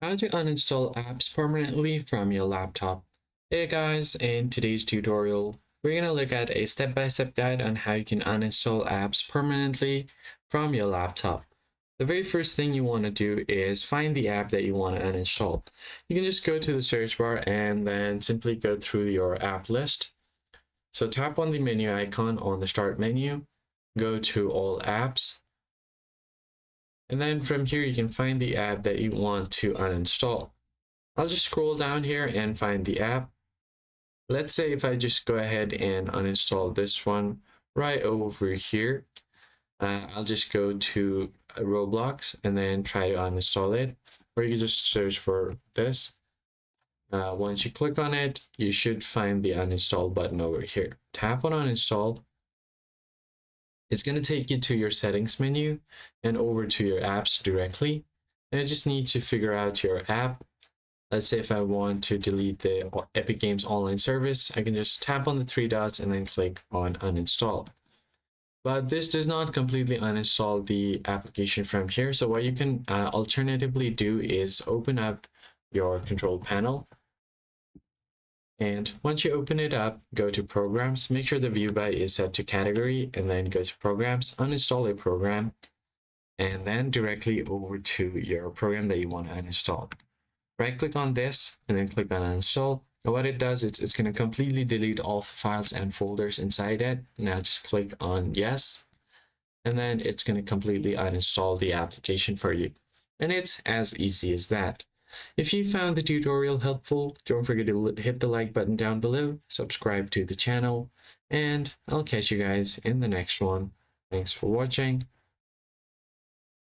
How to uninstall apps permanently from your laptop. Hey guys, in today's tutorial, we're going to look at a step-by-step guide on how you can uninstall apps permanently from your laptop. The very first thing you want to do is find the app that you want to uninstall. You can just go to the search bar and then simply go through your app list. So tap on the menu icon on the start menu, go to all apps, and then from here you can find the app that you want to uninstall. I'll just scroll down here and find the app. Let's say if I just go ahead and uninstall this one right over here, I'll just go to Roblox and then try to uninstall it, or you can just search for this. Once you click on it, you should find the uninstall button over here. Tap on uninstall. It's going to take you to your settings menu and over to your apps directly. And I just need to figure out your app. Let's say if I want to delete the Epic Games Online service, I can just tap on the three dots and then click on uninstall. But this does not completely uninstall the application from here. So what you can alternatively do is open up your control panel. And once you open it up, go to Programs, make sure the view by is set to Category, and then go to Programs, uninstall a program, and then directly over to your program that you want to uninstall. Right click on this and then click on uninstall. And what it does is it's going to completely delete all the files and folders inside it. Now just click on yes, and then it's going to completely uninstall the application for you. And it's as easy as that. If you found the tutorial helpful, don't forget to hit the like button down below, subscribe to the channel, and I'll catch you guys in the next one. Thanks for watching.